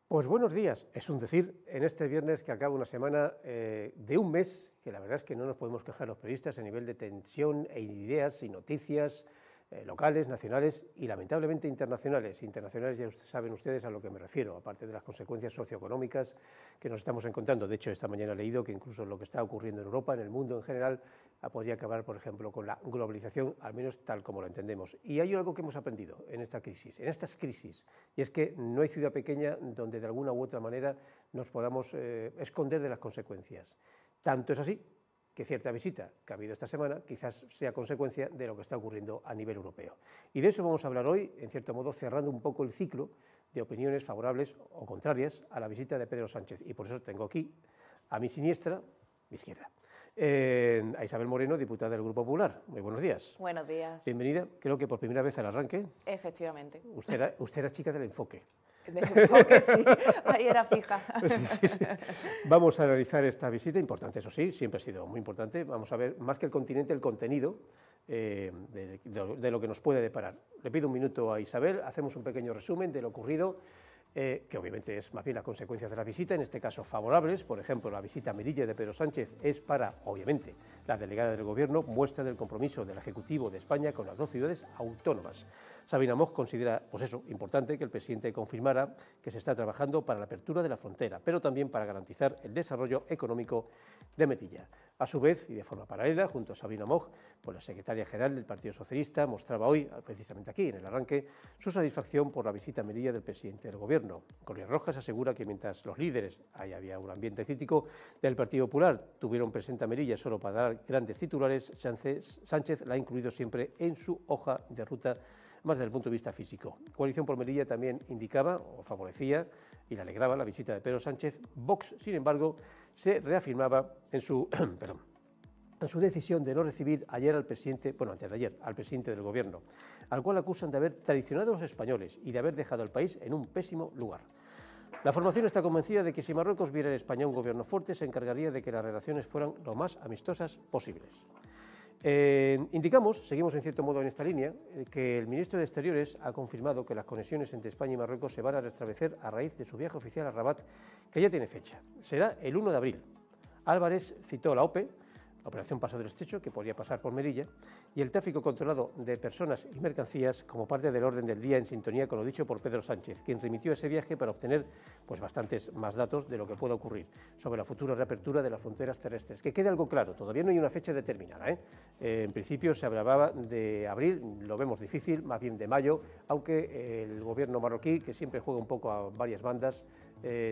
Pues buenos días, es un decir, en este viernes que acaba una semana de un mes, que la verdad es que no nos podemos quejar los periodistas a nivel de tensión e ideas y noticias locales, nacionales y lamentablemente internacionales. Internacionales ya saben ustedes a lo que me refiero, aparte de las consecuencias socioeconómicas que nos estamos encontrando. De hecho, esta mañana he leído que incluso lo que está ocurriendo en Europa, en el mundo en general, podría acabar, por ejemplo, con la globalización, al menos tal como lo entendemos. Y hay algo que hemos aprendido en esta crisis, en estas crisis, y es que no hay ciudad pequeña donde de alguna u otra manera nos podamos esconder de las consecuencias. Tanto es así que cierta visita que ha habido esta semana quizás sea consecuencia de lo que está ocurriendo a nivel europeo. Y de eso vamos a hablar hoy, en cierto modo cerrando un poco el ciclo de opiniones favorables o contrarias a la visita de Pedro Sánchez. Y por eso tengo aquí a mi siniestra, mi izquierda, a Isabel Moreno, diputada del Grupo Popular. Muy buenos días. Buenos días. Bienvenida, creo que por primera vez al arranque. Efectivamente. Usted era chica del enfoque. Del enfoque, sí, ahí era fija. Sí. Vamos a analizar esta visita, importante, eso sí, siempre ha sido muy importante. Vamos a ver, más que el continente, el contenido de lo que nos puede deparar. Le pido un minuto a Isabel, hacemos un pequeño resumen de lo ocurrido, que obviamente es más bien las consecuencias de la visita, en este caso favorables. Por ejemplo, la visita a Melilla de Pedro Sánchez es para, obviamente, la delegada del Gobierno, muestra del compromiso del Ejecutivo de España con las dos ciudades autónomas. Sabina Moch considera, pues eso, importante que el presidente confirmara que se está trabajando para la apertura de la frontera, pero también para garantizar el desarrollo económico de Melilla. A su vez, y de forma paralela, junto a Sabina Moch, pues la secretaria general del Partido Socialista mostraba hoy, precisamente aquí, en el arranque, su satisfacción por la visita a Melilla del presidente del Gobierno. Gloria Rojas asegura que mientras los líderes, ahí había un ambiente crítico, del Partido Popular tuvieron presente a Melilla solo para dar grandes titulares, Sánchez la ha incluido siempre en su hoja de ruta, más desde el punto de vista físico. Coalición por Melilla también indicaba o favorecía y le alegraba la visita de Pedro Sánchez. Vox, sin embargo, se reafirmaba en su, en su decisión de no recibir ayer al presidente, bueno, antes de ayer, al presidente del Gobierno, al cual acusan de haber traicionado a los españoles y de haber dejado al país en un pésimo lugar. La formación está convencida de que si Marruecos viera en España un gobierno fuerte, se encargaría de que las relaciones fueran lo más amistosas posibles. Seguimos en cierto modo en esta línea, que el ministro de Exteriores ha confirmado que las conexiones entre España y Marruecos se van a restablecer a raíz de su viaje oficial a Rabat, que ya tiene fecha. Será el 1 de abril. Álvarez citó la OPE, la Operación Paso del Estrecho, que podría pasar por Melilla, y el tráfico controlado de personas y mercancías como parte del orden del día en sintonía con lo dicho por Pedro Sánchez, quien remitió ese viaje para obtener pues, bastantes más datos de lo que pueda ocurrir sobre la futura reapertura de las fronteras terrestres. Que quede algo claro, todavía no hay una fecha determinada. En principio se hablaba de abril, lo vemos difícil, más bien de mayo, aunque el gobierno marroquí, que siempre juega un poco a varias bandas,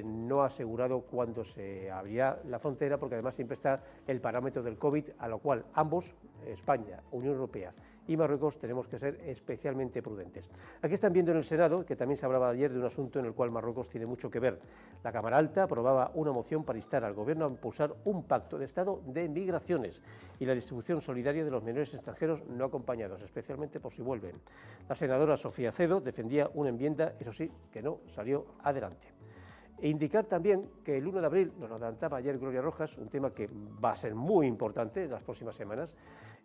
no ha asegurado cuándo se abrirá la frontera, porque además siempre está el parámetro del COVID, a lo cual ambos, España, Unión Europea y Marruecos, tenemos que ser especialmente prudentes. Aquí están viendo en el Senado, que también se hablaba ayer de un asunto en el cual Marruecos tiene mucho que ver. La Cámara Alta aprobaba una moción para instar al Gobierno a impulsar un pacto de Estado de migraciones y la distribución solidaria de los menores extranjeros no acompañados, especialmente por si vuelven. La senadora Sofía Cedo defendía una enmienda, eso sí, que no salió adelante. E indicar también que el 1 de abril, nos lo adelantaba ayer Gloria Rojas, un tema que va a ser muy importante en las próximas semanas,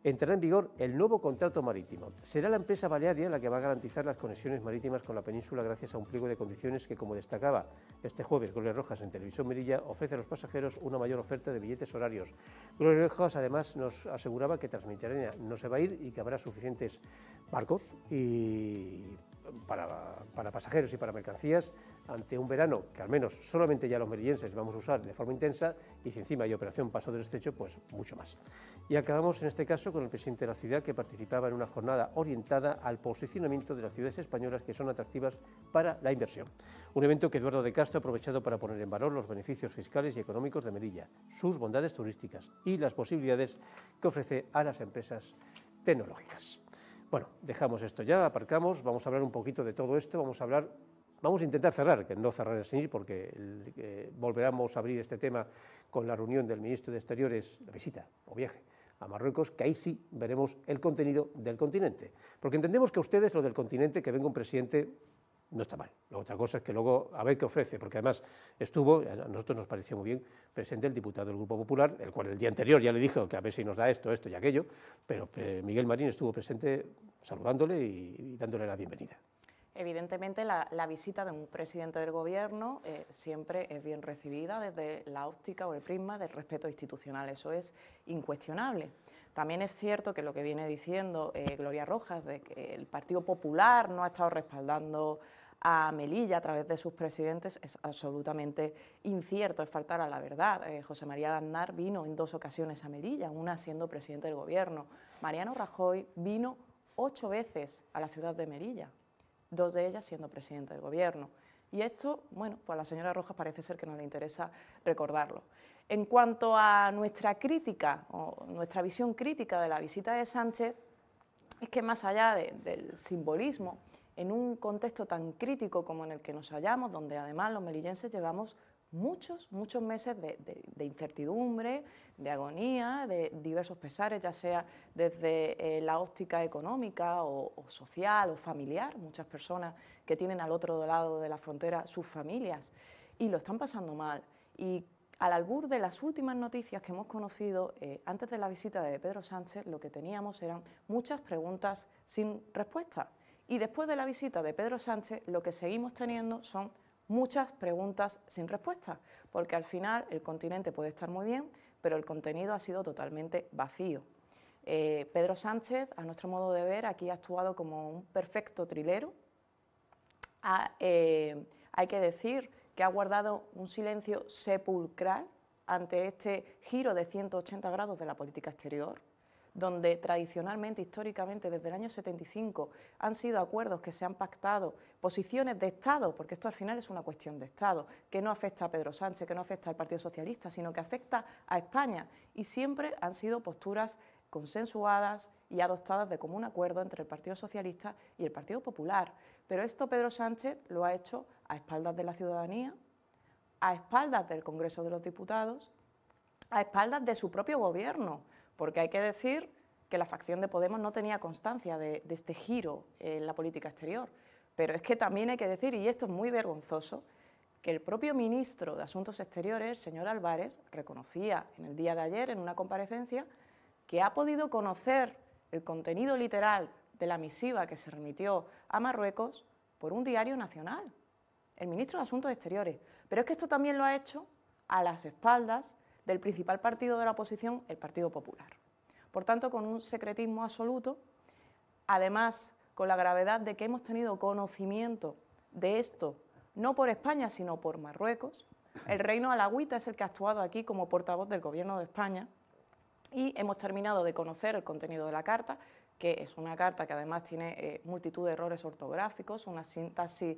entrará en vigor el nuevo contrato marítimo. Será la empresa Balearia la que va a garantizar las conexiones marítimas con la península gracias a un pliego de condiciones que, como destacaba este jueves Gloria Rojas en Televisión Melilla, ofrece a los pasajeros una mayor oferta de billetes horarios. Gloria Rojas además nos aseguraba que Transmediterránea no se va a ir y que habrá suficientes barcos para pasajeros y para mercancías ante un verano que al menos solamente ya los melillenses vamos a usar de forma intensa, y si encima hay operación Paso del Estrecho, pues mucho más. Y acabamos en este caso con el presidente de la ciudad, que participaba en una jornada orientada al posicionamiento de las ciudades españolas que son atractivas para la inversión. Un evento que Eduardo de Castro ha aprovechado para poner en valor los beneficios fiscales y económicos de Melilla, sus bondades turísticas y las posibilidades que ofrece a las empresas tecnológicas. Bueno, dejamos esto ya, aparcamos, vamos a hablar un poquito de todo esto, vamos a intentar cerrar, que no cerrar así, porque volveremos a abrir este tema con la reunión del ministro de Exteriores, la visita o viaje a Marruecos, que ahí sí veremos el contenido del continente. Porque entendemos que a ustedes lo del continente, que venga un presidente, no está mal. La otra cosa es que luego a ver qué ofrece, porque además estuvo, a nosotros nos pareció muy bien, presente el diputado del Grupo Popular, el cual el día anterior ya le dijo que a ver si nos da esto y aquello, pero Miguel Marín estuvo presente saludándole y dándole la bienvenida. Evidentemente, la visita de un presidente del Gobierno siempre es bien recibida desde la óptica o el prisma del respeto institucional. Eso es incuestionable. También es cierto que lo que viene diciendo Gloria Rojas, de que el Partido Popular no ha estado respaldando a Melilla a través de sus presidentes, es absolutamente incierto, es faltar a la verdad. José María Aznar vino en 2 ocasiones a Melilla, una siendo presidente del Gobierno. Mariano Rajoy vino 8 veces a la ciudad de Melilla, 2 de ellas siendo presidente del Gobierno. Y esto, bueno, pues a la señora Rojas parece ser que no le interesa recordarlo. En cuanto a nuestra crítica, o nuestra visión crítica de la visita de Sánchez, es que más allá del simbolismo, en un contexto tan crítico como en el que nos hallamos, donde además los melillenses llevamos muchos meses de incertidumbre, de agonía, de diversos pesares, ya sea desde la óptica económica o social o familiar, muchas personas que tienen al otro lado de la frontera sus familias y lo están pasando mal. Y al albur de las últimas noticias que hemos conocido, antes de la visita de Pedro Sánchez, lo que teníamos eran muchas preguntas sin respuesta. Y después de la visita de Pedro Sánchez, lo que seguimos teniendo son muchas preguntas sin respuesta, porque al final el continente puede estar muy bien, pero el contenido ha sido totalmente vacío. Pedro Sánchez, a nuestro modo de ver, aquí ha actuado como un perfecto trilero. Hay que decir que ha guardado un silencio sepulcral ante este giro de 180 grados de la política exterior, donde tradicionalmente, históricamente, desde el año 75, han sido acuerdos que se han pactado, posiciones de Estado, porque esto al final es una cuestión de Estado, que no afecta a Pedro Sánchez, que no afecta al Partido Socialista, sino que afecta a España, y siempre han sido posturas consensuadas y adoptadas de común acuerdo entre el Partido Socialista y el Partido Popular. Pero esto Pedro Sánchez lo ha hecho a espaldas de la ciudadanía, a espaldas del Congreso de los Diputados, a espaldas de su propio gobierno, porque hay que decir que la facción de Podemos no tenía constancia de este giro en la política exterior. Pero es que también hay que decir, y esto es muy vergonzoso, que el propio ministro de Asuntos Exteriores, el señor Álvarez, reconocía en el día de ayer, en una comparecencia, que ha podido conocer el contenido literal de la misiva que se remitió a Marruecos por un diario nacional, el ministro de Asuntos Exteriores. Pero es que esto también lo ha hecho a las espaldas del principal partido de la oposición, el Partido Popular. Por tanto, con un secretismo absoluto, además con la gravedad de que hemos tenido conocimiento de esto, no por España, sino por Marruecos. El reino alawita es el que ha actuado aquí como portavoz del Gobierno de España y hemos terminado de conocer el contenido de la carta, que es una carta que además tiene multitud de errores ortográficos, una sintaxis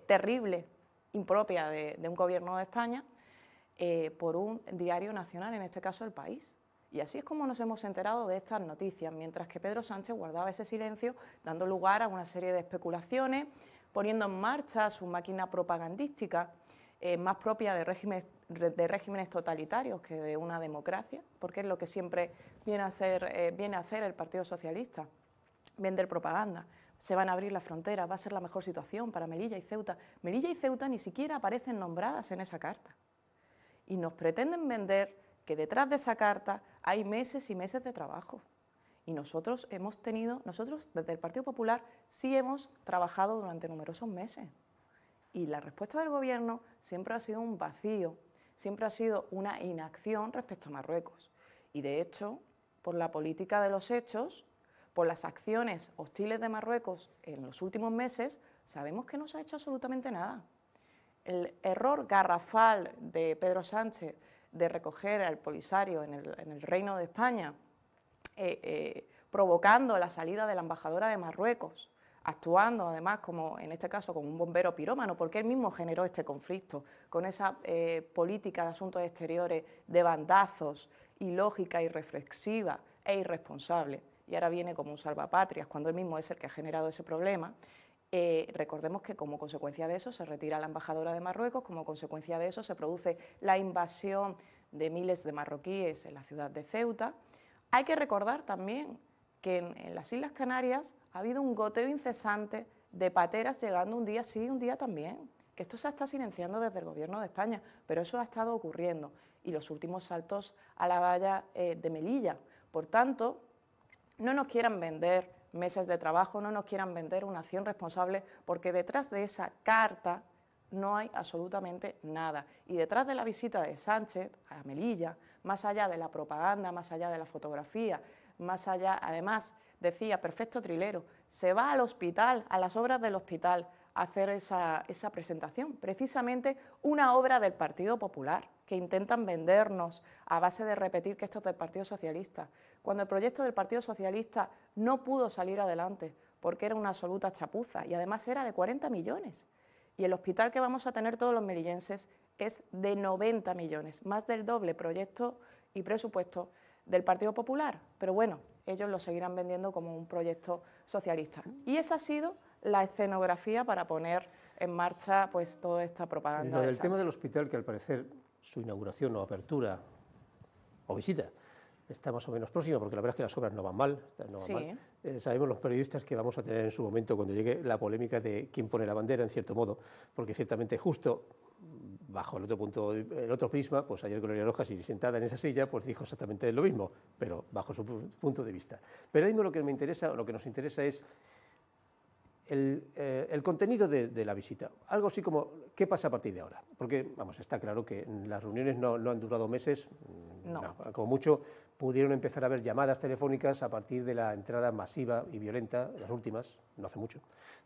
terrible, impropia de un Gobierno de España, por un diario nacional, en este caso El País. Y así es como nos hemos enterado de estas noticias, mientras que Pedro Sánchez guardaba ese silencio, dando lugar a una serie de especulaciones, poniendo en marcha su máquina propagandística, más propia de regímenes totalitarios que de una democracia, porque es lo que siempre viene a hacer el Partido Socialista, vender propaganda. Se van a abrir las fronteras, va a ser la mejor situación para Melilla y Ceuta. Melilla y Ceuta ni siquiera aparecen nombradas en esa carta. Y nos pretenden vender que detrás de esa carta hay meses y meses de trabajo. Y nosotros desde el Partido Popular sí hemos trabajado durante numerosos meses. Y la respuesta del Gobierno siempre ha sido un vacío, siempre ha sido una inacción respecto a Marruecos. Y de hecho, por la política de los hechos, por las acciones hostiles de Marruecos en los últimos meses, sabemos que no se ha hecho absolutamente nada. El error garrafal de Pedro Sánchez de recoger al Polisario en el Reino de España, provocando la salida de la embajadora de Marruecos, actuando además, como en este caso, como un bombero pirómano, porque él mismo generó este conflicto, con esa política de asuntos exteriores de bandazos, ilógica, irreflexiva e irresponsable, y ahora viene como un salvapatrias, cuando él mismo es el que ha generado ese problema. Recordemos que como consecuencia de eso se retira la embajadora de Marruecos, como consecuencia de eso se produce la invasión de miles de marroquíes en la ciudad de Ceuta. Hay que recordar también que en las Islas Canarias ha habido un goteo incesante de pateras llegando un día sí y un día también, que esto se está silenciando desde el Gobierno de España, pero eso ha estado ocurriendo, y los últimos saltos a la valla de Melilla. Por tanto, no nos quieran vender meses de trabajo, no nos quieran vender una acción responsable, porque detrás de esa carta no hay absolutamente nada. Y detrás de la visita de Sánchez a Melilla, más allá de la propaganda, más allá de la fotografía, más allá, además, decía, perfecto trilero, se va al hospital, a las obras del hospital, a hacer esa presentación. Precisamente una obra del Partido Popular, que intentan vendernos a base de repetir que esto es del Partido Socialista, cuando el proyecto del Partido Socialista no pudo salir adelante, porque era una absoluta chapuza, y además era de 40 millones. Y el hospital que vamos a tener todos los melillenses es de 90 millones, más del doble proyecto y presupuesto del Partido Popular. Pero bueno, ellos lo seguirán vendiendo como un proyecto socialista. Y esa ha sido la escenografía para poner en marcha pues toda esta propaganda. Lo del tema del hospital, que al parecer su inauguración o apertura o visita está más o menos próxima, porque la verdad es que las obras no van mal. Sabemos los periodistas que vamos a tener en su momento, cuando llegue la polémica de quién pone la bandera, en cierto modo, porque ciertamente justo bajo el otro punto, el otro prisma, pues ayer Gloria Rojas, y sentada en esa silla, pues dijo exactamente lo mismo, pero bajo su punto de vista. Pero a mí lo que me interesa, lo que nos interesa es el contenido de la visita, algo así como qué pasa a partir de ahora, porque vamos, está claro que las reuniones no han durado meses, no, como mucho pudieron empezar a haber llamadas telefónicas a partir de la entrada masiva y violenta, las últimas, no hace mucho,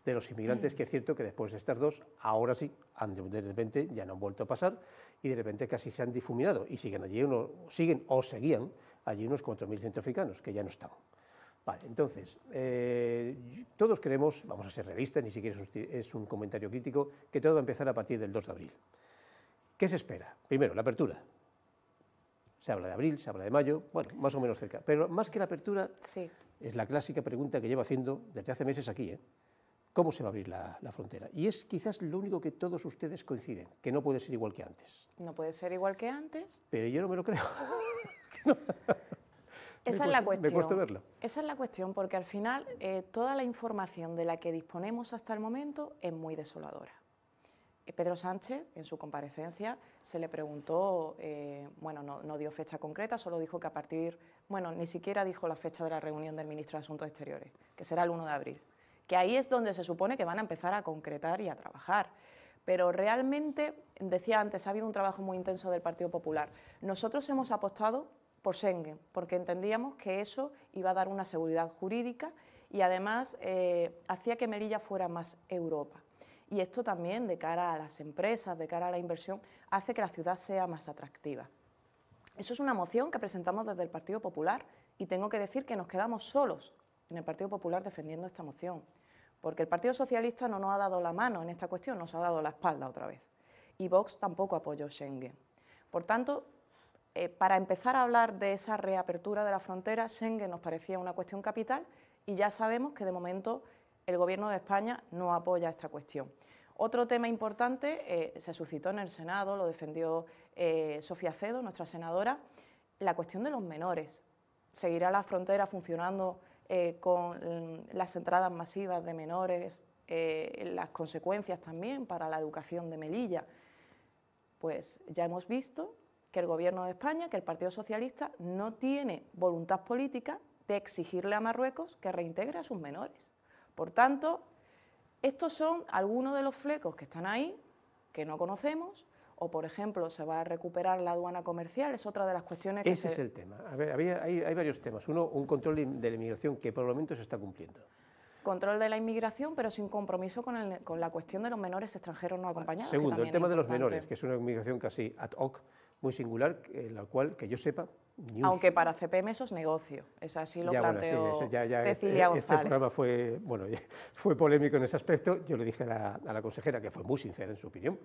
de los inmigrantes, que es cierto que después de estas dos, ahora sí, de repente ya no han vuelto a pasar y de repente casi se han difuminado y siguen allí seguían allí unos 4.000 centroafricanos que ya no están. Vale, entonces, todos creemos, vamos a ser realistas, ni siquiera es un comentario crítico, que todo va a empezar a partir del 2 de abril. ¿Qué se espera? Primero, la apertura. Se habla de abril, se habla de mayo, bueno, más o menos cerca. Pero más que la apertura, sí, es la clásica pregunta que llevo haciendo desde hace meses aquí, ¿cómo se va a abrir la frontera? Y es quizás lo único que todos ustedes coinciden, que no puede ser igual que antes. No puede ser igual que antes. Pero yo no me lo creo. Esa es la cuestión. Me cuesta verlo. Esa es la cuestión, porque al final toda la información de la que disponemos hasta el momento es muy desoladora. Pedro Sánchez, en su comparecencia, se le preguntó, bueno, no dio fecha concreta, solo dijo que a partir, bueno, ni siquiera dijo la fecha de la reunión del ministro de Asuntos Exteriores, que será el 1 de abril, que ahí es donde se supone que van a empezar a concretar y a trabajar. Pero realmente, decía antes, ha habido un trabajo muy intenso del Partido Popular. Nosotros hemos apostado por Schengen, porque entendíamos que eso iba a dar una seguridad jurídica y además hacía que Melilla fuera más Europa. Y esto también, de cara a las empresas, de cara a la inversión, hace que la ciudad sea más atractiva. Eso es una moción que presentamos desde el Partido Popular y tengo que decir que nos quedamos solos en el Partido Popular defendiendo esta moción, porque el Partido Socialista no nos ha dado la mano en esta cuestión, nos ha dado la espalda otra vez. Y Vox tampoco apoyó Schengen. Por tanto, para empezar a hablar de esa reapertura de la frontera, Schengen nos parecía una cuestión capital y ya sabemos que de momento el Gobierno de España no apoya esta cuestión. Otro tema importante se suscitó en el Senado, lo defendió Sofía Cedo, nuestra senadora, la cuestión de los menores. ¿Seguirá la frontera funcionando con las entradas masivas de menores, las consecuencias también para la educación de Melilla? Pues ya hemos visto que el Gobierno de España, que el Partido Socialista, no tiene voluntad política de exigirle a Marruecos que reintegre a sus menores. Por tanto, estos son algunos de los flecos que están ahí, que no conocemos, o, por ejemplo, se va a recuperar la aduana comercial, es otra de las cuestiones que Ese es el tema. A ver, hay varios temas. Uno, un control de la inmigración que por el momento se está cumpliendo. Control de la inmigración, pero sin compromiso con la cuestión de los menores extranjeros no acompañados. Segundo, el tema de los menores, que es una inmigración casi ad hoc, muy singular, en la cual, que yo sepa... Aunque para CPM eso es negocio, eso así lo planteó Cecilia González. Este programa fue polémico en ese aspecto. Yo le dije a la consejera, que fue muy sincera en su opinión,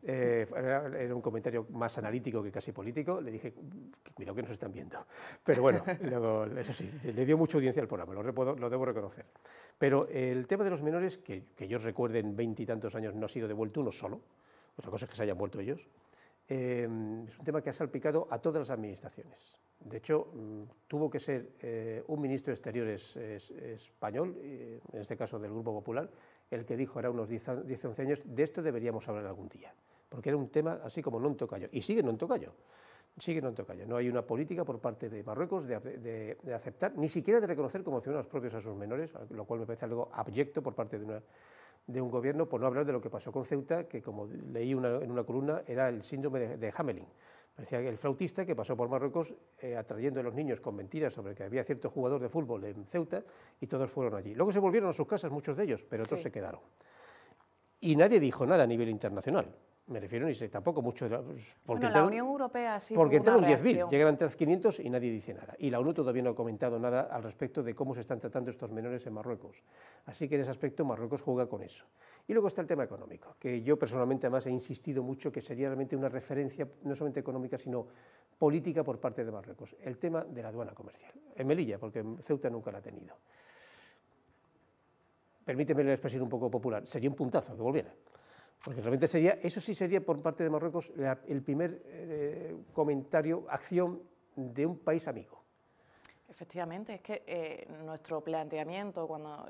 era un comentario más analítico que casi político, le dije que cuidado que nos están viendo. Pero bueno, luego, eso sí, le dio mucha audiencia al programa, lo debo reconocer. Pero el tema de los menores, que yo recuerde en 20 y tantos años no ha sido devuelto uno solo, otra cosa es que se hayan vuelto ellos, es un tema que ha salpicado a todas las administraciones. De hecho, tuvo que ser un ministro de Exteriores español, en este caso del Grupo Popular, el que dijo, ahora unos 10 o 11 años, de esto deberíamos hablar algún día, porque era un tema así como non tocayo, y sigue non tocayo. sigue no toca ya. No hay una política por parte de Marruecos de aceptar, ni siquiera de reconocer como ciudadanos propios a sus menores, lo cual me parece algo abyecto por parte de un gobierno, por no hablar de lo que pasó con Ceuta, que como leí en una columna, era el síndrome de Hamelin. Parecía el flautista que pasó por Marruecos atrayendo a los niños con mentiras sobre que había cierto jugador de fútbol en Ceuta y todos fueron allí. Luego se volvieron a sus casas, muchos de ellos, pero otros se quedaron. Y nadie dijo nada a nivel internacional. Me refiero, ni sé tampoco mucho. Porque la Unión Europea sí porque tuvo una entraron 10.000, reacción. llegaron 500 y nadie dice nada. Y la ONU todavía no ha comentado nada al respecto de cómo se están tratando estos menores en Marruecos. Así que en ese aspecto Marruecos juega con eso. Y luego está el tema económico, que yo personalmente además he insistido mucho que sería realmente una referencia no solamente económica, sino política por parte de Marruecos. El tema de la aduana comercial. En Melilla, porque en Ceuta nunca la ha tenido. Permíteme la expresión un poco popular, sería un puntazo que volviera. Porque realmente sería, eso sí sería por parte de Marruecos el primer comentario, acción de un país amigo. Efectivamente, es que nuestro planteamiento cuando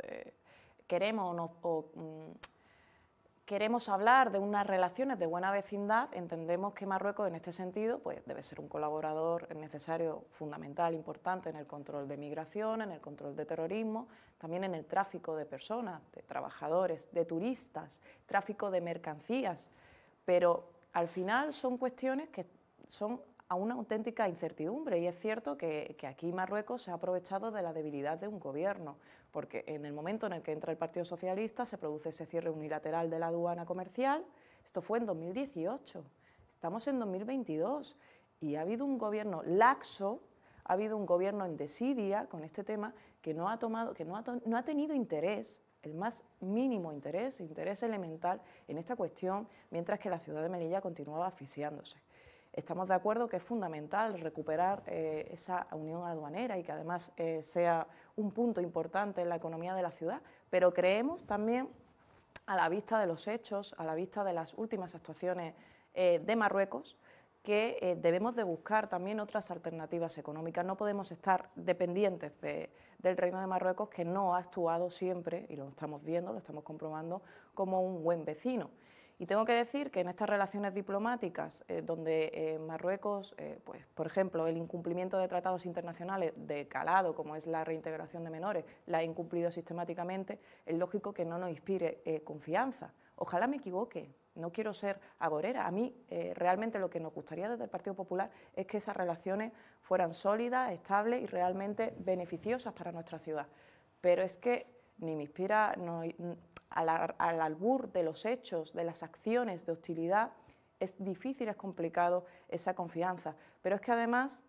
queremos hablar de unas relaciones de buena vecindad, entendemos que Marruecos en este sentido pues, debe ser un colaborador necesario, fundamental, importante en el control de migración, en el control de terrorismo, también en el tráfico de personas, de trabajadores, de turistas, tráfico de mercancías, pero al final son cuestiones que son a una auténtica incertidumbre y es cierto que aquí Marruecos se ha aprovechado de la debilidad de un gobierno, porque en el momento en el que entra el Partido Socialista se produce ese cierre unilateral de la aduana comercial, esto fue en 2018, estamos en 2022 y ha habido un gobierno laxo, ha habido un gobierno en desidia con este tema que no ha tenido interés, el más mínimo interés elemental en esta cuestión, mientras que la ciudad de Melilla continuaba asfixiándose. Estamos de acuerdo que es fundamental recuperar esa unión aduanera y que además sea un punto importante en la economía de la ciudad, pero creemos también, a la vista de los hechos, a la vista de las últimas actuaciones de Marruecos, que debemos de buscar también otras alternativas económicas. No podemos estar dependientes del Reino de Marruecos, que no ha actuado siempre, y lo estamos viendo, lo estamos comprobando, como un buen vecino. Y tengo que decir que en estas relaciones diplomáticas, donde Marruecos, pues, por ejemplo, el incumplimiento de tratados internacionales de calado, como es la reintegración de menores, la ha incumplido sistemáticamente, es lógico que no nos inspire confianza. Ojalá me equivoque, no quiero ser agorera. A mí realmente lo que nos gustaría desde el Partido Popular es que esas relaciones fueran sólidas, estables y realmente beneficiosas para nuestra ciudad. Pero es que ni me inspira... al albur de los hechos, de las acciones de hostilidad, es difícil, es complicado esa confianza. Pero es que además,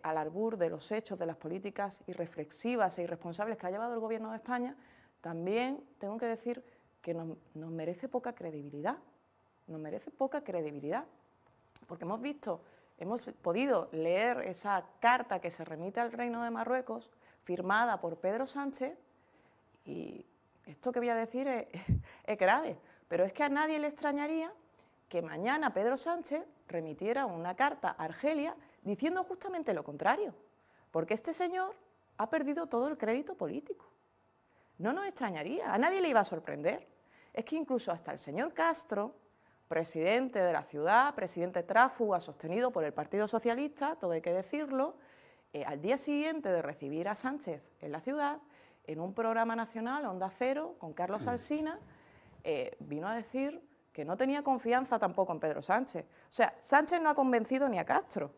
al albur de los hechos, de las políticas irreflexivas e irresponsables que ha llevado el Gobierno de España, también tengo que decir que nos merece poca credibilidad. Nos merece poca credibilidad. Porque hemos podido leer esa carta que se remite al Reino de Marruecos, firmada por Pedro Sánchez, y esto que voy a decir es grave, pero es que a nadie le extrañaría que mañana Pedro Sánchez remitiera una carta a Argelia diciendo justamente lo contrario, porque este señor ha perdido todo el crédito político. No nos extrañaría, a nadie le iba a sorprender. Es que incluso hasta el señor Castro, presidente de la ciudad, presidente tráfuga sostenido por el Partido Socialista, todo hay que decirlo, al día siguiente de recibir a Sánchez en la ciudad, en un programa nacional, Onda Cero, con Carlos Alsina, vino a decir que no tenía confianza tampoco en Pedro Sánchez. O sea, Sánchez no ha convencido ni a Castro.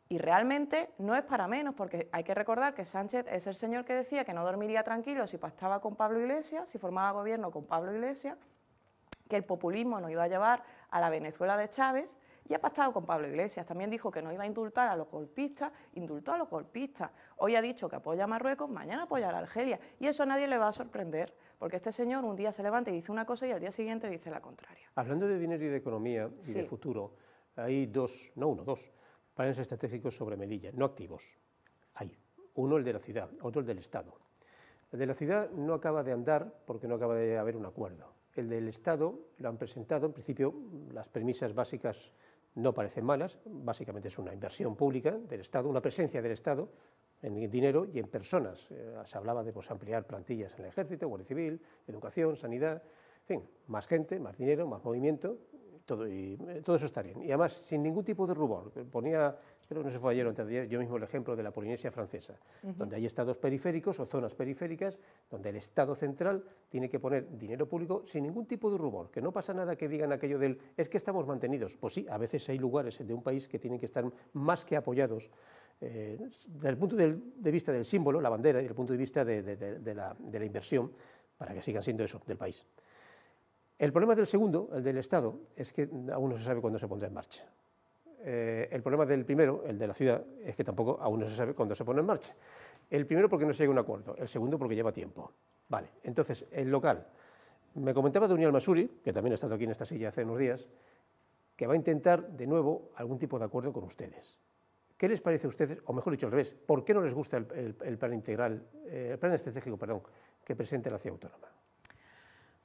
Y realmente no es para menos, porque hay que recordar que Sánchez es el señor que decía que no dormiría tranquilo si pactaba con Pablo Iglesias, si formaba gobierno con Pablo Iglesias, que el populismo nos iba a llevar a la Venezuela de Chávez, y ha pactado con Pablo Iglesias. También dijo que no iba a indultar a los golpistas, indultó a los golpistas. Hoy ha dicho que apoya a Marruecos, mañana apoyará a Argelia. Y eso a nadie le va a sorprender, porque este señor un día se levanta y dice una cosa y al día siguiente dice la contraria. Hablando de dinero y de economía y de futuro, hay dos planes estratégicos sobre Melilla, no activos. Hay uno el de la ciudad, otro el del Estado. El de la ciudad no acaba de andar porque no acaba de haber un acuerdo. El del Estado lo han presentado, en principio las premisas básicas no parecen malas, básicamente es una inversión pública del Estado, una presencia del Estado en dinero y en personas. Se hablaba de ampliar plantillas en el Ejército, Guardia Civil, educación, sanidad, en fin, más gente, más dinero, más movimiento, todo eso está bien. Y además, sin ningún tipo de rubor. Ponía, creo que no se fue ayer o antes de ayer, yo mismo el ejemplo de la Polinesia francesa, donde hay estados periféricos o zonas periféricas, donde el Estado central tiene que poner dinero público sin ningún tipo de rubor, que no pasa nada que digan aquello del, es que estamos mantenidos. Pues sí, a veces hay lugares de un país que tienen que estar más que apoyados, desde el punto de vista del símbolo, la bandera, y desde el punto de vista de la inversión, para que sigan siendo eso, del país. El problema del segundo, el del Estado, es que aún no se sabe cuándo se pondrá en marcha. El problema del primero, el de la ciudad, es que tampoco aún no se sabe cuándo se pone en marcha. El primero porque no se llega a un acuerdo, el segundo porque lleva tiempo. Vale, entonces, el local. Me comentaba de Unión Masuri, que también ha estado aquí en esta silla hace unos días, que va a intentar de nuevo algún tipo de acuerdo con ustedes. ¿Qué les parece a ustedes, o mejor dicho al revés, por qué no les gusta el plan integral, el plan estratégico, perdón, que presenta la ciudad autónoma?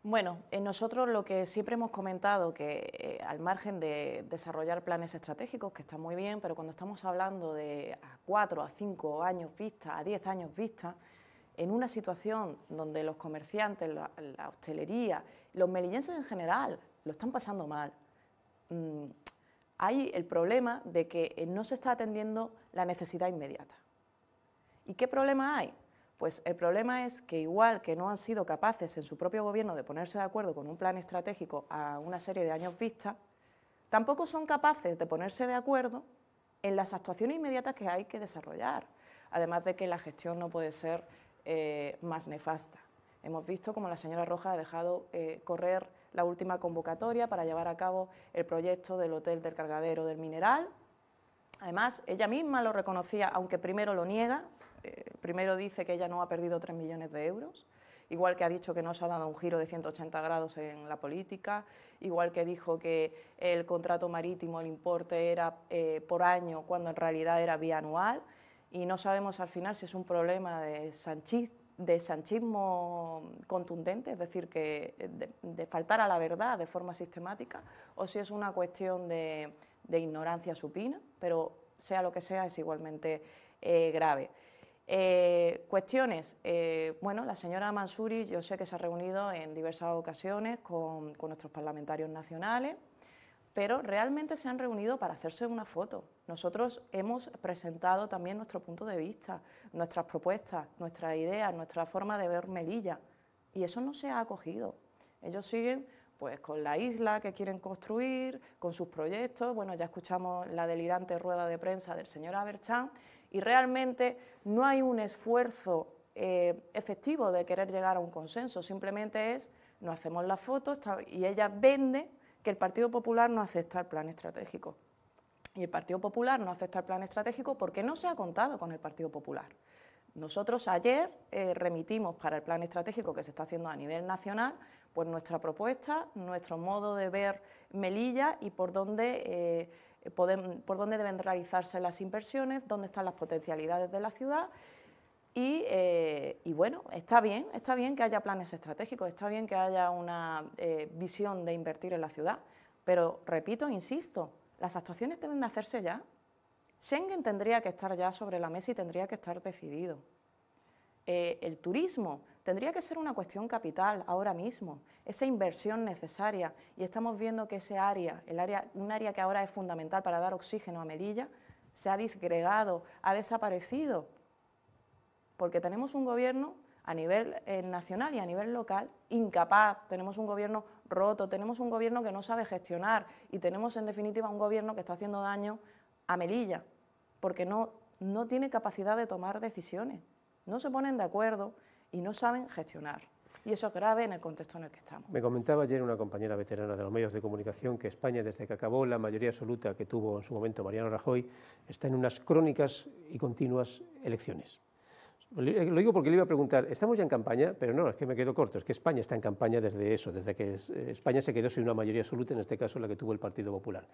Bueno, nosotros lo que siempre hemos comentado, que al margen de desarrollar planes estratégicos, que está muy bien, pero cuando estamos hablando de a 4, a 5 años vista, a 10 años vista, en una situación donde los comerciantes, la hostelería, los melillenses en general, lo están pasando mal, hay el problema de que no se está atendiendo la necesidad inmediata. ¿Y qué problema hay? Pues el problema es que igual que no han sido capaces en su propio gobierno de ponerse de acuerdo con un plan estratégico a una serie de años vista, tampoco son capaces de ponerse de acuerdo en las actuaciones inmediatas que hay que desarrollar, además de que la gestión no puede ser más nefasta. Hemos visto cómo la señora Rojas ha dejado correr la última convocatoria para llevar a cabo el proyecto del Hotel del Cargadero del Mineral. Además, ella misma lo reconocía, aunque primero lo niega. Primero dice que ella no ha perdido 3 millones de euros, igual que ha dicho que no se ha dado un giro de 180 grados en la política, igual que dijo que el contrato marítimo, el importe era por año, cuando en realidad era bianual, y no sabemos al final si es un problema de sanchismo contundente, es decir, de faltar a la verdad de forma sistemática, o si es una cuestión de ignorancia supina, pero sea lo que sea, es igualmente grave. Cuestiones, bueno, la señora Mansuri yo sé que se ha reunido en diversas ocasiones con nuestros parlamentarios nacionales, pero realmente se han reunido para hacerse una foto. Nosotros hemos presentado también nuestro punto de vista, nuestras propuestas, nuestras ideas, nuestra forma de ver Melilla, y eso no se ha acogido. Ellos siguen pues con la isla que quieren construir, con sus proyectos. Bueno, ya escuchamos la delirante rueda de prensa del señor Aberchán, y realmente no hay un esfuerzo efectivo de querer llegar a un consenso, simplemente es, nos hacemos la foto y ella vende que el Partido Popular no acepta el plan estratégico. Y el Partido Popular no acepta el plan estratégico porque no se ha contado con el Partido Popular. Nosotros ayer remitimos para el plan estratégico que se está haciendo a nivel nacional, pues nuestra propuesta, nuestro modo de ver Melilla y por dónde deben realizarse las inversiones, dónde están las potencialidades de la ciudad. Y bueno, está bien que haya planes estratégicos, está bien que haya una visión de invertir en la ciudad, pero repito, insisto, las actuaciones deben de hacerse ya. Schengen tendría que estar ya sobre la mesa y tendría que estar decidido. El turismo tendría que ser una cuestión capital ahora mismo, esa inversión necesaria, y estamos viendo que ese área, un área que ahora es fundamental para dar oxígeno a Melilla, se ha disgregado, ha desaparecido, porque tenemos un gobierno a nivel nacional y a nivel local incapaz, tenemos un gobierno roto, tenemos un gobierno que no sabe gestionar y tenemos en definitiva un gobierno que está haciendo daño a Melilla, porque no tiene capacidad de tomar decisiones, no se ponen de acuerdo y no saben gestionar. Y eso es grave en el contexto en el que estamos. Me comentaba ayer una compañera veterana de los medios de comunicación que España, desde que acabó la mayoría absoluta que tuvo en su momento Mariano Rajoy, está en unas crónicas y continuas elecciones. Lo digo porque le iba a preguntar, estamos ya en campaña, pero no, es que me quedo corto, es que España está en campaña desde eso, desde que España se quedó sin una mayoría absoluta, en este caso la que tuvo el Partido Popular.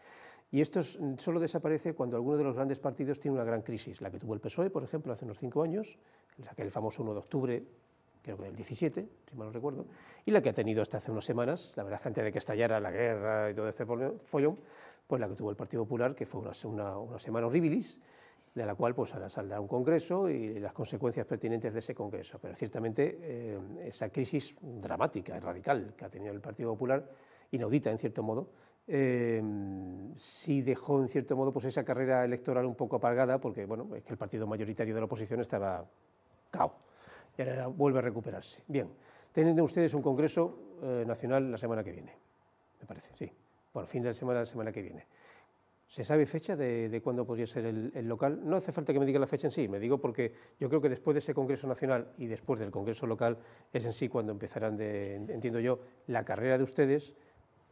Y esto solo desaparece cuando alguno de los grandes partidos tiene una gran crisis, la que tuvo el PSOE, por ejemplo, hace unos 5 años, el famoso 1 de octubre, creo que del 17, si mal no recuerdo, y la que ha tenido hasta hace unas semanas, la verdad es que antes de que estallara la guerra y todo este follón, pues la que tuvo el Partido Popular, que fue una semana horribilis, de la cual pues ahora saldrá un congreso y las consecuencias pertinentes de ese congreso. Pero ciertamente esa crisis dramática y radical que ha tenido el Partido Popular inaudita en cierto modo, sí dejó en cierto modo pues esa carrera electoral un poco apagada, porque bueno, es que el partido mayoritario de la oposición estaba cao y ahora vuelve a recuperarse. Bien, tienen ustedes un congreso nacional la semana que viene, me parece, sí, por fin de semana, la semana que viene. ¿Se sabe fecha de cuándo podría ser el local? No hace falta que me diga la fecha en sí, me digo porque yo creo que después de ese congreso nacional y después del congreso local es en sí cuando empezarán, entiendo yo, la carrera de ustedes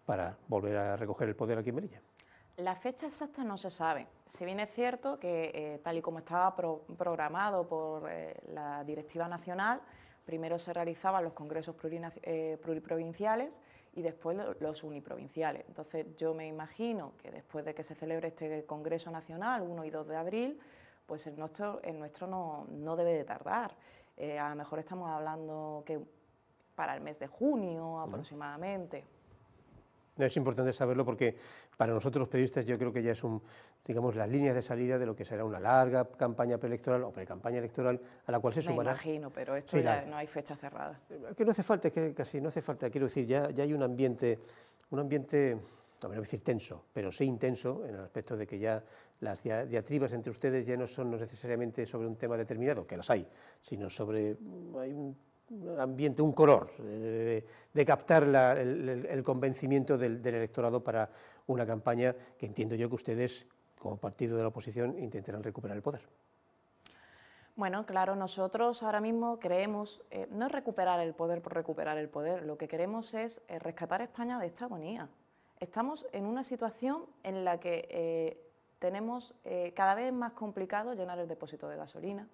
para volver a recoger el poder aquí en Melilla. La fecha exacta no se sabe. Si bien es cierto que, tal y como estaba programado por la directiva nacional, primero se realizaban los congresos pluriprovinciales y después los uniprovinciales. Entonces, yo me imagino que después de que se celebre este Congreso Nacional, 1 y 2 de abril, pues el nuestro no debe de tardar. A lo mejor estamos hablando que para el mes de junio aproximadamente. No, es importante saberlo porque para nosotros los periodistas yo creo que ya es digamos, las líneas de salida de lo que será una larga campaña preelectoral o precampaña electoral a la cual se sumará. Me imagino, pero esto sí, ya no hay fecha cerrada. Que no hace falta, que casi no hace falta, quiero decir, ya hay un ambiente, no voy a decir tenso, pero sí intenso, en el aspecto de que ya las diatribas entre ustedes ya no son necesariamente sobre un tema determinado, que las hay, sino sobre, hay un ambiente, un color, de captar el convencimiento del electorado para una campaña que entiendo yo que ustedes, como partido de la oposición, intentarán recuperar el poder. Bueno, claro, nosotros ahora mismo creemos, no es recuperar el poder por recuperar el poder, lo que queremos es rescatar a España de esta agonía. Estamos en una situación en la que tenemos cada vez más complicado llenar el depósito de gasolina.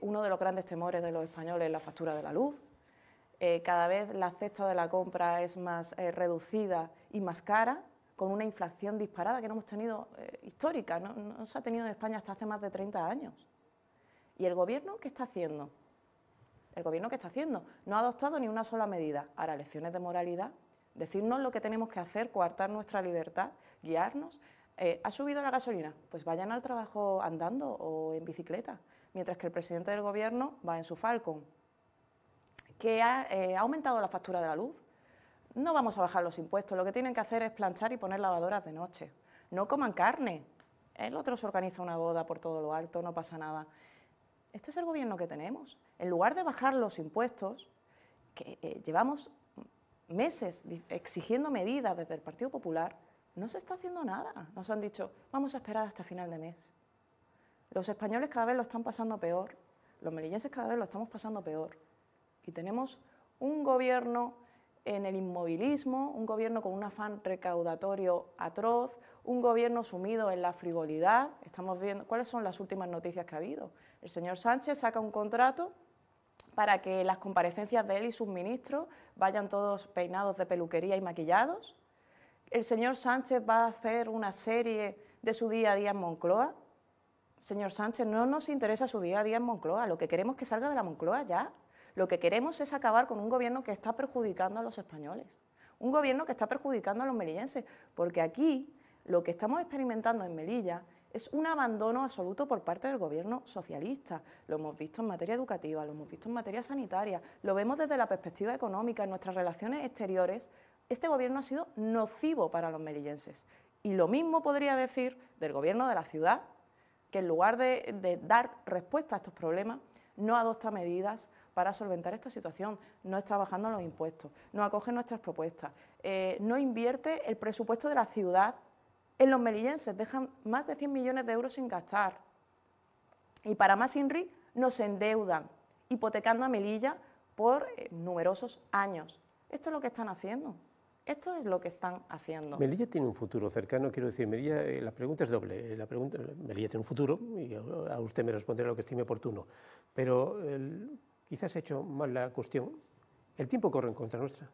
Uno de los grandes temores de los españoles es la factura de la luz. Cada vez la cesta de la compra es más reducida y más cara, con una inflación disparada que no hemos tenido histórica, no se ha tenido en España hasta hace más de 30 años. ¿Y el Gobierno qué está haciendo? ¿El Gobierno qué está haciendo? No ha adoptado ni una sola medida. Ahora, lecciones de moralidad, decirnos lo que tenemos que hacer, coartar nuestra libertad, guiarnos. ¿Ha subido la gasolina? Pues vayan al trabajo andando o en bicicleta, mientras que el presidente del Gobierno va en su Falcon. ¿Que ha aumentado la factura de la luz? No vamos a bajar los impuestos, lo que tienen que hacer es planchar y poner lavadoras de noche. No coman carne. El otro se organiza una boda por todo lo alto, no pasa nada. Este es el Gobierno que tenemos. En lugar de bajar los impuestos, que llevamos meses exigiendo medidas desde el Partido Popular, no se está haciendo nada. Nos han dicho, vamos a esperar hasta final de mes. Los españoles cada vez lo están pasando peor, los melillenses cada vez lo estamos pasando peor. Y tenemos un Gobierno en el inmovilismo, un Gobierno con un afán recaudatorio atroz, un Gobierno sumido en la frivolidad. Estamos viendo cuáles son las últimas noticias que ha habido. El señor Sánchez saca un contrato para que las comparecencias de él y sus ministros vayan todos peinados de peluquería y maquillados. El señor Sánchez va a hacer una serie de su día a día en Moncloa. Señor Sánchez, no nos interesa su día a día en Moncloa, lo que queremos es que salga de la Moncloa ya. Lo que queremos es acabar con un Gobierno que está perjudicando a los españoles, un Gobierno que está perjudicando a los melillenses, porque aquí lo que estamos experimentando en Melilla es un abandono absoluto por parte del Gobierno socialista. Lo hemos visto en materia educativa, lo hemos visto en materia sanitaria, lo vemos desde la perspectiva económica, en nuestras relaciones exteriores. Este Gobierno ha sido nocivo para los melillenses. Y lo mismo podría decir del Gobierno de la ciudad, que en lugar de dar respuesta a estos problemas, no adopta medidas para solventar esta situación, no está bajando los impuestos, no acoge nuestras propuestas, no invierte el presupuesto de la ciudad en los melillenses, dejan más de 100 millones de euros sin gastar. Y para más INRI nos endeudan, hipotecando a Melilla por numerosos años. Esto es lo que están haciendo. Esto es lo que están haciendo. Melilla tiene un futuro cercano, quiero decir, Melilla, la pregunta es doble. Melilla tiene un futuro y a usted me responderá lo que estime oportuno, pero quizás he hecho mal la cuestión. ¿El tiempo corre en contra nuestra?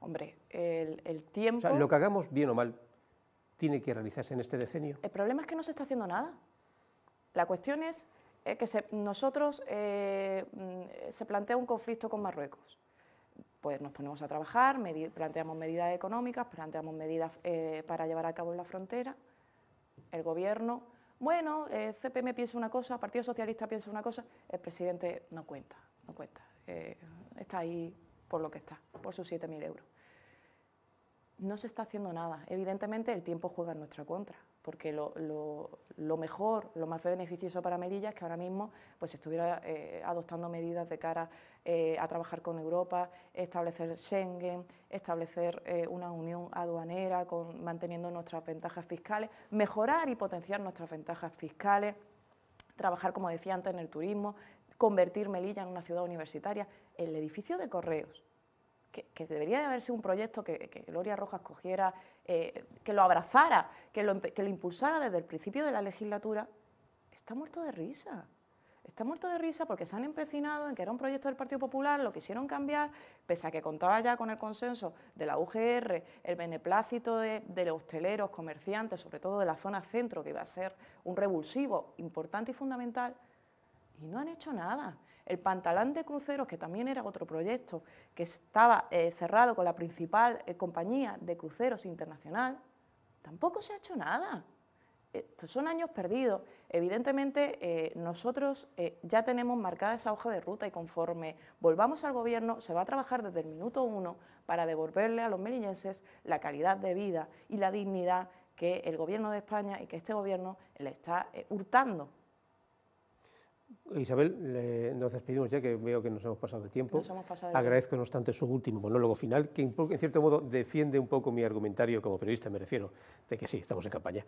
Hombre, el tiempo... O sea, lo que hagamos, bien o mal, tiene que realizarse en este decenio. El problema es que no se está haciendo nada. La cuestión es que nosotros se plantea un conflicto con Marruecos. Pues nos ponemos a trabajar, planteamos medidas económicas, planteamos medidas para llevar a cabo en la frontera. El Gobierno, bueno, CPM piensa una cosa, Partido Socialista piensa una cosa, el presidente no cuenta, está ahí por lo que está, por sus 7.000 euros. No se está haciendo nada. Evidentemente el tiempo juega en nuestra contra, porque lo mejor, lo más beneficioso para Melilla es que ahora mismo pues, estuviera adoptando medidas de cara a trabajar con Europa, establecer Schengen, establecer una unión aduanera manteniendo nuestras ventajas fiscales, mejorar y potenciar nuestras ventajas fiscales, trabajar, como decía antes, en el turismo, convertir Melilla en una ciudad universitaria. El edificio de Correos, que debería de haberse un proyecto que Gloria Rojas cogiera, que lo abrazara, que lo impulsara desde el principio de la legislatura, está muerto de risa. Está muerto de risa porque se han empecinado en que era un proyecto del Partido Popular, lo quisieron cambiar, pese a que contaba ya con el consenso de la UGR, el beneplácito de los hosteleros, comerciantes, sobre todo de la zona centro, que iba a ser un revulsivo importante y fundamental, y no han hecho nada. El Pantalán de Cruceros, que también era otro proyecto, que estaba cerrado con la principal compañía de cruceros internacional, tampoco se ha hecho nada. Pues son años perdidos. Evidentemente, nosotros ya tenemos marcada esa hoja de ruta y conforme volvamos al Gobierno, se va a trabajar desde el minuto 1 para devolverle a los melillenses la calidad de vida y la dignidad que el Gobierno de España y que este Gobierno le está hurtando. Isabel, nos despedimos ya, que veo que nos hemos pasado de tiempo. Nos hemos pasado de Agradezco, no obstante, su último monólogo final, que en cierto modo defiende un poco mi argumentario como periodista, me refiero, de que sí, estamos en campaña.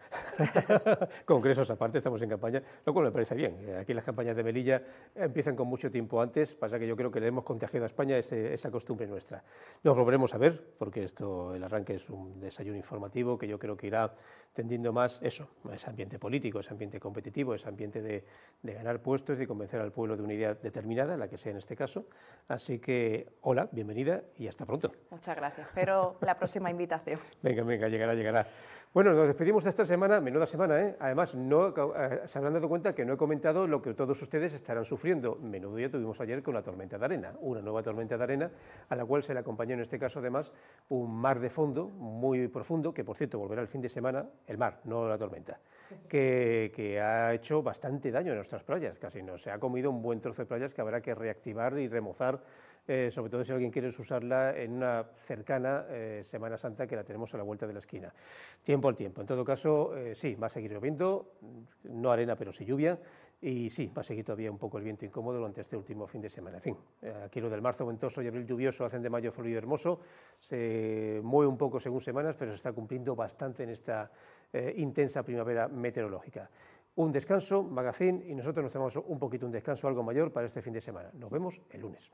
Congresos aparte, estamos en campaña, lo cual me parece bien. Aquí las campañas de Melilla empiezan con mucho tiempo antes, pasa que yo creo que le hemos contagiado a España esa costumbre nuestra. Nos volveremos a ver, porque el arranque es un desayuno informativo que yo creo que irá tendiendo más eso, a ese ambiente político, ese ambiente competitivo, ese ambiente de ganar puestos, de convencer al pueblo de una idea determinada, la que sea en este caso. Así que, hola, bienvenida y hasta pronto. Muchas gracias. Espero la próxima invitación. Venga, llegará. Bueno, nos despedimos de esta semana, menuda semana, ¿eh? Además, se habrán dado cuenta que no he comentado lo que todos ustedes estarán sufriendo. Menudo día tuvimos ayer con la tormenta de arena, una nueva tormenta de arena, a la cual se le acompañó en este caso además un mar de fondo muy profundo, que por cierto volverá el fin de semana, el mar, no la tormenta, que ha hecho bastante daño en nuestras playas, casi se ha comido un buen trozo de playas que habrá que reactivar y remozar, sobre todo si alguien quiere usarla en una cercana Semana Santa, que la tenemos a la vuelta de la esquina. Tiempo al tiempo. En todo caso, sí, va a seguir lloviendo, no arena, pero sí lluvia, y sí, va a seguir todavía un poco el viento incómodo durante este último fin de semana. En fin, aquí lo del marzo ventoso y abril lluvioso hacen de mayo florido hermoso, se mueve un poco según semanas, pero se está cumpliendo bastante en esta intensa primavera meteorológica. Un descanso, magazine, y nosotros nos tomamos un poquito un descanso algo mayor para este fin de semana. Nos vemos el lunes.